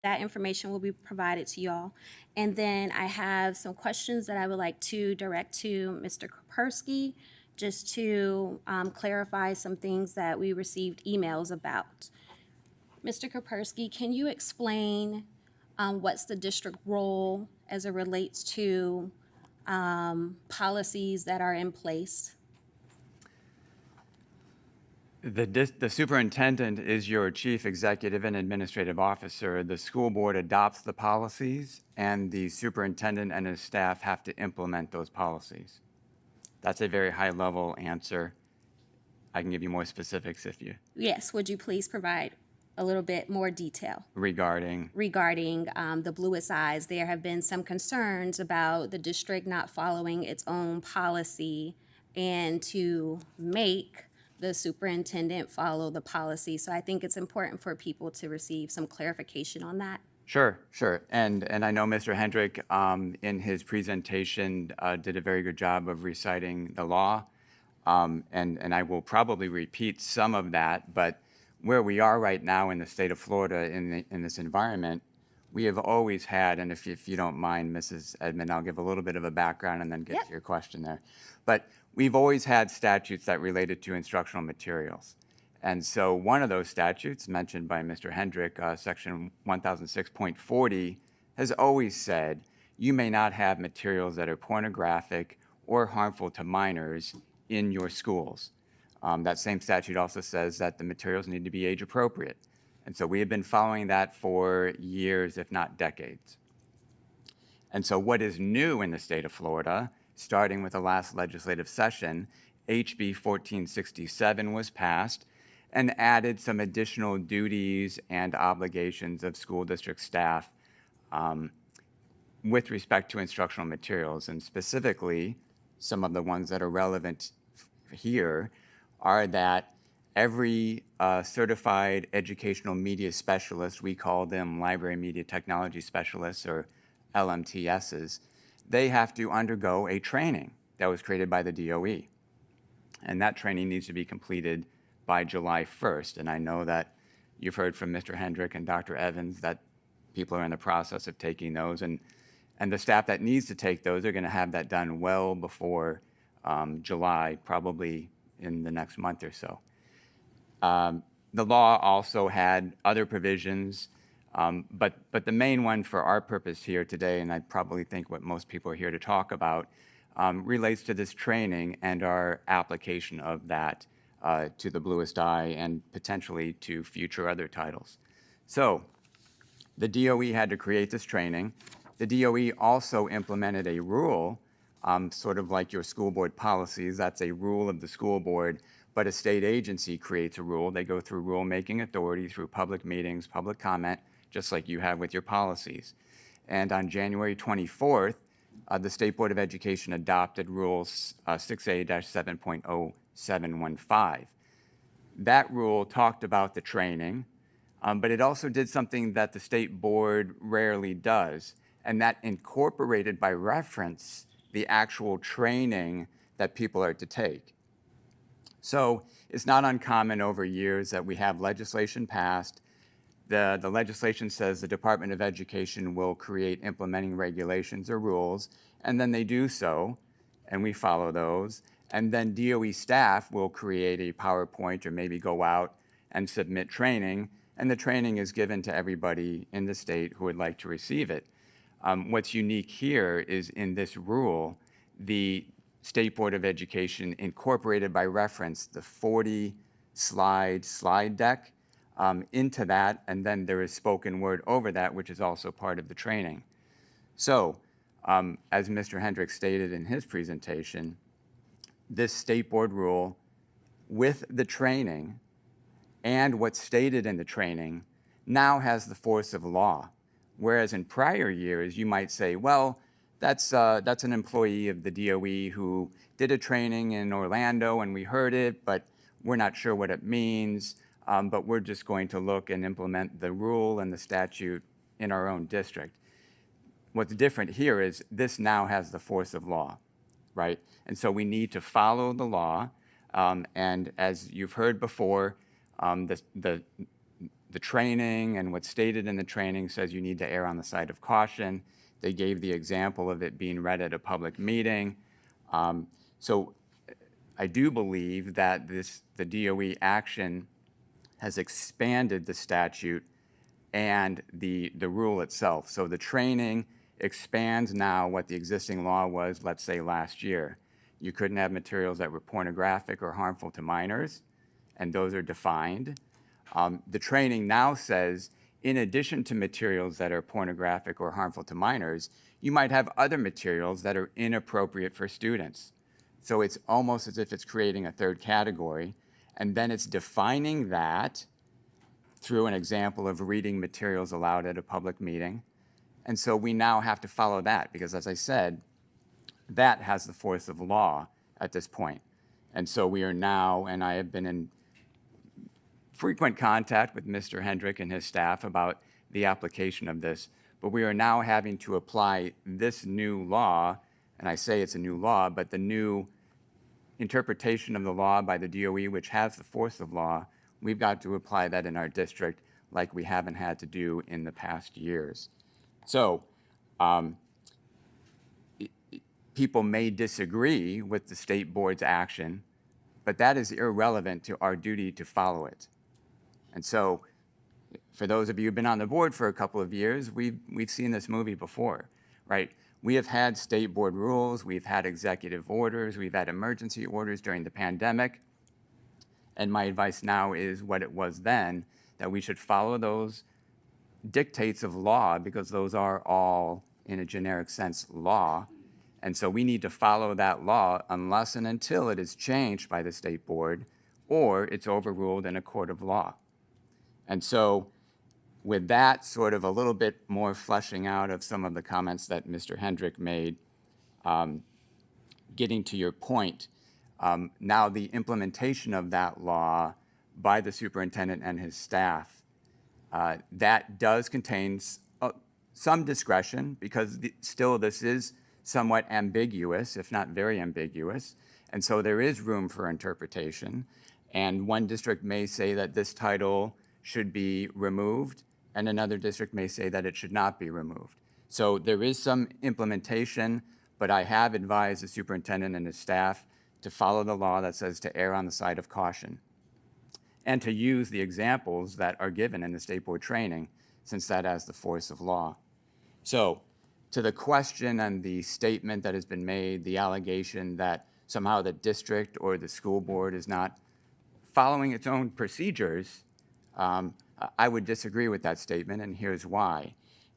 that information will be provided to y'all. And then I have some questions that I would like to direct to Mr. Kopersky, just to clarify some things that we received emails about. Mr. Kopersky, can you explain what's the district role as it relates to policies that are in place? The superintendent is your chief executive and administrative officer. The school board adopts the policies, and the superintendent and his staff have to implement those policies. That's a very high-level answer. I can give you more specifics if you Yes, would you please provide a little bit more detail regarding. the Bluest Eyes? There have been some concerns about the district not following its own policy and to make the superintendent follow the policy. So I think it's important for people to receive some clarification on that. Sure. And I know Mr. Hendrick, in his presentation, did a very good job of reciting the law. And I will probably repeat some of that, but where we are right now in the state of Florida in this environment, we have always had, and if you don't mind, Mrs. Edmond, I'll give a little bit of a background and then get to your question there. But we've always had statutes that related to instructional materials. And so one of those statutes mentioned by Mr. Hendrick, section 1006.40, has always said you may not have materials that are pornographic or harmful to minors in your schools. That same statute also says that the materials need to be age appropriate. And so we have been following that for years, if not decades. And so what is new in the state of Florida, starting with the last legislative session, HB 1467 was passed and added some additional duties and obligations of school district staff with respect to instructional materials. And specifically, some of the ones that are relevant here are that every certified educational media specialist, we call them library media technology specialists or LMTSs, they have to undergo a training that was created by the DOE. And that training needs to be completed by July 1st. And I know that you've heard from Mr. Hendrick and Dr. Evans that people are in the process of taking those. And the staff that needs to take those are going to have that done well before July, probably in the next month or so. The law also had other provisions, but the main one for our purpose here today, and I probably think what most people are here to talk about, relates to this training and our application of that to the Bluest Eye and potentially to future other titles. So the DOE had to create this training. The DOE also implemented a rule, sort of like your school board policies. That's a rule of the school board, but a state agency creates a rule. They go through rulemaking authority, through public meetings, public comment, just like you have with your policies. And on January 24th, the State Board of Education adopted Rules 6A-7.0715. That rule talked about the training, but it also did something that the state board rarely does, and that incorporated by reference the actual training that people are to take. So it's not uncommon over years that we have legislation passed. The legislation says the Department of Education will create implementing regulations or rules, and then they do so, and we follow those. And then DOE staff will create a PowerPoint or maybe go out and submit training, and the training is given to everybody in the state who would like to receive it. What's unique here is in this rule, the State Board of Education incorporated by reference the 40-slide deck into that, and then there is spoken word over that, which is also part of the training. So, as Mr. Hendrick stated in his presentation, this state board rule with the training and what's stated in the training now has the force of law. Whereas in prior years, you might say, well, that's an employee of the DOE who did a training in Orlando and we heard it, but we're not sure what it means, but we're just going to look and implement the rule and the statute in our own district. What's different here is this now has the force of law, right? And so we need to follow the law, and as you've heard before, the the training and what's stated in the training says you need to err on the side of caution. They gave the example of it being read at a public meeting. So I do believe that the DOE action has expanded the statute and the rule itself. So the training expands now what the existing law was, let's say last year. You couldn't have materials that were pornographic or harmful to minors, and those are defined. The training now says, in addition to materials that are pornographic or harmful to minors, you might have other materials that are inappropriate for students. So it's almost as if it's creating a third category, and then it's defining that through an example of reading materials aloud at a public meeting. And so we now have to follow that because, as I said, that has the force of law at this point. And so we are now, and I have been in frequent contact with Mr. Hendrick and his staff about the application of this, but we are now having to apply this new law, and I say it's a new law, but the new interpretation of the law by the DOE, which has the force of law, we've got to apply that in our district like we haven't had to do in the past years. So people may disagree with the state board's action, but that is irrelevant to our duty to follow it. And so for those of you who've been on the board for a couple of years, we've seen this movie before, right? We have had state board rules, we've had executive orders, we've had emergency orders during the pandemic. And my advice now is what it was then, that we should follow those dictates of law because those are all, in a generic sense, law. And so we need to follow that law unless and until it is changed by the state board or it's overruled in a court of law. And so with that sort of a little bit more fleshing out of some of the comments that Mr. Hendrick made, getting to your point, now the implementation of that law by the superintendent and his staff, that does contain some discretion because still this is somewhat ambiguous, if not very ambiguous, and so there is room for interpretation. And one district may say that this title should be removed, and another district may say that it should not be removed. So there is some implementation, but I have advised the superintendent and his staff to follow the law that says to err on the side of caution and to use the examples that are given in the state board training, since that has the force of law. So to the question and the statement that has been made, the allegation that somehow the district or the school board is not following its own procedures, I would disagree with that statement, and here's why.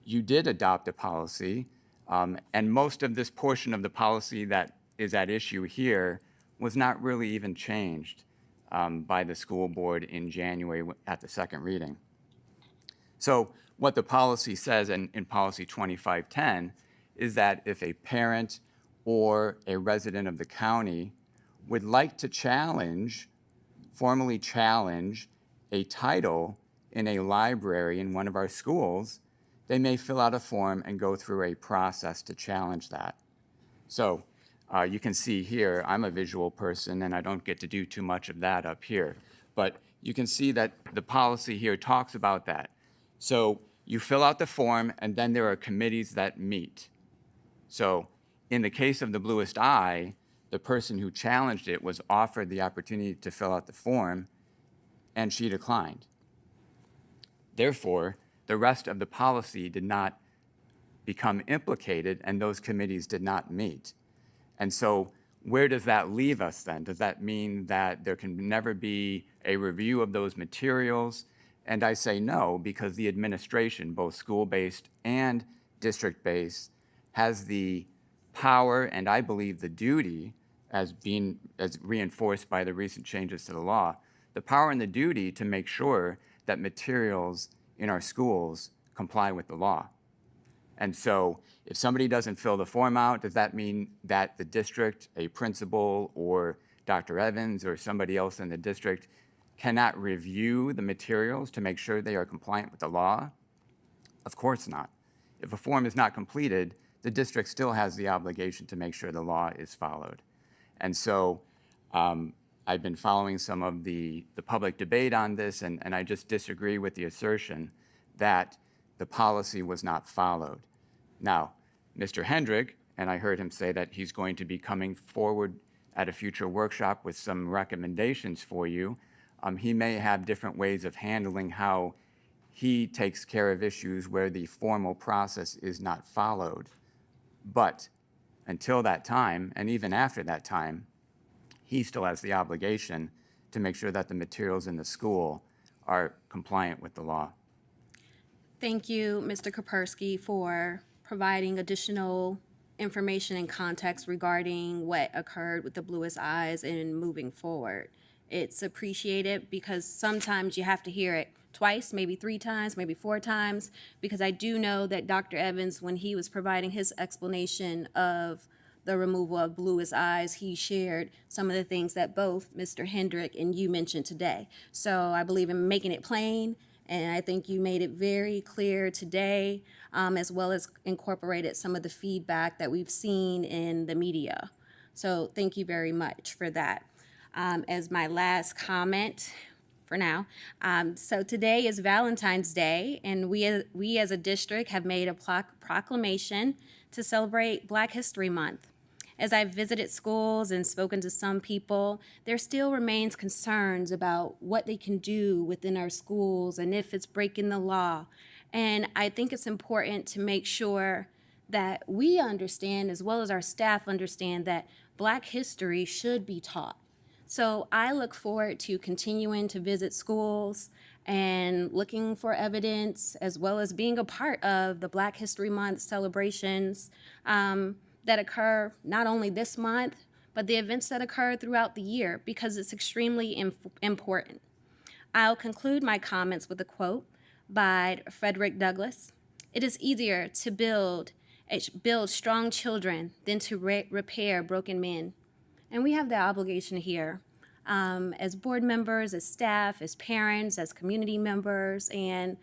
You did adopt a policy, and most of this portion of the policy that is at issue here was not really even changed by the school board in January at the second reading. So what the policy says in policy 2510 is that if a parent or a resident of the county would like to formally challenge a title in a library in one of our schools, they may fill out a form and go through a process to challenge that. So you can see here, I'm a visual person and I don't get to do too much of that up here, but you can see that the policy here talks about that. So you fill out the form and then there are committees that meet. So in the case of the Bluest Eye, the person who challenged it was offered the opportunity to fill out the form and she declined. Therefore, the rest of the policy did not become implicated and those committees did not meet. And so where does that leave us then? Does that mean that there can never be a review of those materials? And I say no, because the administration, both school-based and district-based, has the power and I believe the duty, as reinforced by the recent changes to the law, the power and the duty to make sure that materials in our schools comply with the law. And so if somebody doesn't fill the form out, does that mean that the district, a principal or Dr. Evans or somebody else in the district cannot review the materials to make sure they are compliant with the law? Of course not. If a form is not completed, the district still has the obligation to make sure the law is followed. And so I've been following some of the public debate on this, and I just disagree with the assertion that the policy was not followed. Now, Mr. Hendrick, and I heard him say that he's going to be coming forward at a future workshop with some recommendations for you. He may have different ways of handling how he takes care of issues where the formal process is not followed. But until that time, and even after that time, he still has the obligation to make sure that the materials in the school are compliant with the law. Thank you, Mr. Kopersky, for providing additional information and context regarding what occurred with the Bluest Eyes and moving forward. It's appreciated because sometimes you have to hear it twice, maybe 3 times, maybe 4 times, because I do know that Dr. Evans, when he was providing his explanation of the removal of Bluest Eyes, he shared some of the things that both Mr. Hendrick and you mentioned today. So I believe in making it plain, and I think you made it very clear today, as well as incorporated some of the feedback that we've seen in the media. So thank you very much for that. As my last comment for now, so today is Valentine's Day, and we as a district have made a proclamation to celebrate Black History Month. As I've visited schools and spoken to some people, there still remains concerns about what they can do within our schools and if it's breaking the law. And I think it's important to make sure that we understand, as well as our staff understand, that Black history should be taught. So I look forward to continuing to visit schools and looking for evidence, as well as being a part of the Black History Month celebrations that occur not only this month, but the events that occur throughout the year, because it's extremely important. I'll conclude my comments with a quote by Frederick Douglass. "It is easier to build strong children than to repair broken men." And we have the obligation here, as board members, as staff, as parents, as community members, and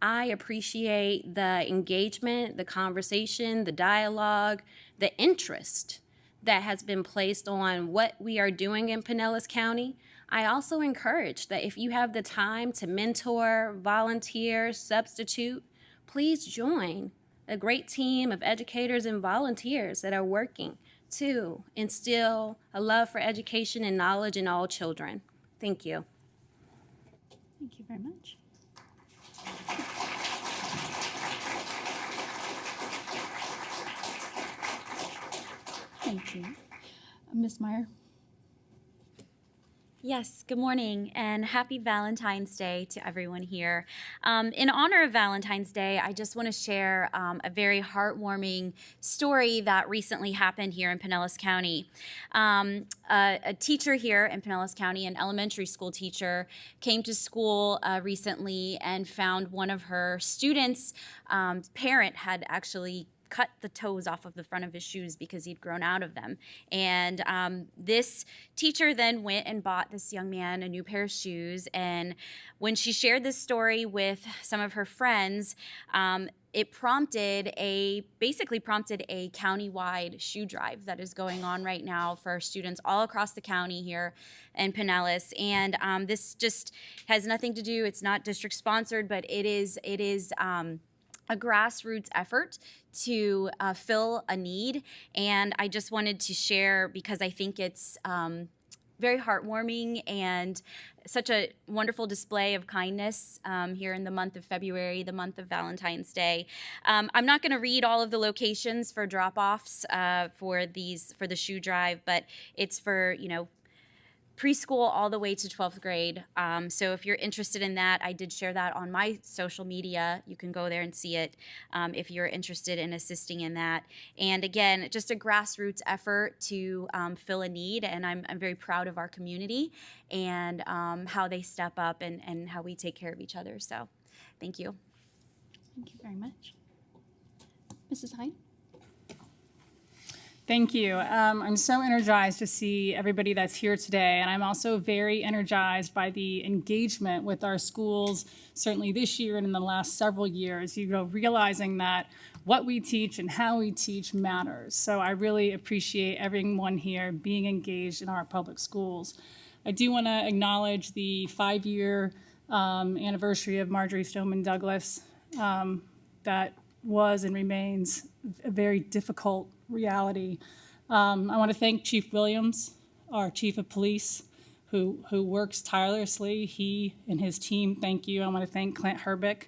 I appreciate the engagement, the conversation, the dialogue, the interest that has been placed on what we are doing in Pinellas County. I also encourage that if you have the time to mentor, volunteer, substitute, please join a great team of educators and volunteers that are working to instill a love for education and knowledge in all children. Thank you. Thank you very much. Thank you. Ms. Meyer. Yes, good morning and happy Valentine's Day to everyone here. In honor of Valentine's Day, I just want to share a very heartwarming story that recently happened here in Pinellas County. A teacher here in Pinellas County, an elementary school teacher, came to school recently and found one of her students' parent had actually cut the toes off of the front of his shoes because he'd grown out of them. And this teacher then went and bought this young man a new pair of shoes. And when she shared this story with some of her friends, it basically prompted a countywide shoe drive that is going on right now for students all across the county here in Pinellas. And this just has nothing to do, it's not district sponsored, but it is a grassroots effort to fill a need. And I just wanted to share because I think it's very heartwarming and such a wonderful display of kindness here in the month of February, the month of Valentine's Day. I'm not going to read all of the locations for drop-offs for the shoe drive, but it's for, preschool all the way to 12th grade. So if you're interested in that, I did share that on my social media. You can go there and see it if you're interested in assisting in that. And again, just a grassroots effort to fill a need. And I'm very proud of our community and how they step up and how we take care of each other. So thank you. Thank you very much. Mrs. Hine? Thank you. I'm so energized to see everybody that's here today, and I'm also very energized by the engagement with our schools, certainly this year and in the last several years, realizing that what we teach and how we teach matters. So I really appreciate everyone here being engaged in our public schools. I do want to acknowledge the 5-year anniversary of Marjorie Stoneman Douglas. That was and remains a very difficult reality. I want to thank Chief Williams, our Chief of Police, who works tirelessly. He and his team, thank you. I want to thank Clint Herbick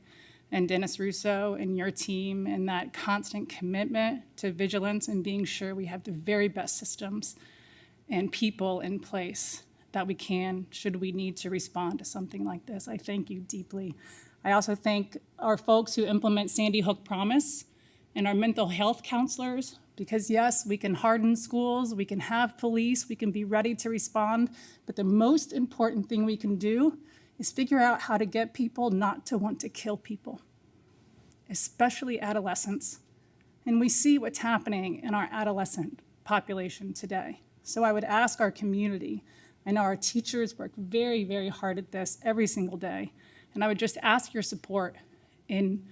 and Dennis Russo and your team and that constant commitment to vigilance and being sure we have the very best systems and people in place that we can, should we need to respond to something like this. I thank you deeply. I also thank our folks who implement Sandy Hook Promise and our mental health counselors, because yes, we can harden schools, we can have police, we can be ready to respond, but the most important thing we can do is figure out how to get people not to want to kill people, especially adolescents. And we see what's happening in our adolescent population today. So I would ask our community, I know our teachers work very, very hard at this every single day, and I would just ask your support in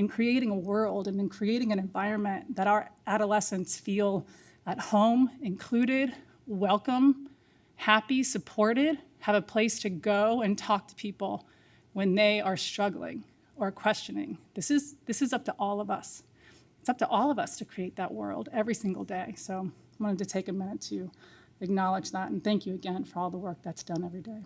creating a world and in creating an environment that our adolescents feel at home, included, welcome, happy, supported, have a place to go and talk to people when they are struggling or questioning. This is up to all of us. It's up to all of us to create that world every single day. So I wanted to take a minute to acknowledge that, and thank you again for all the work that's done every day.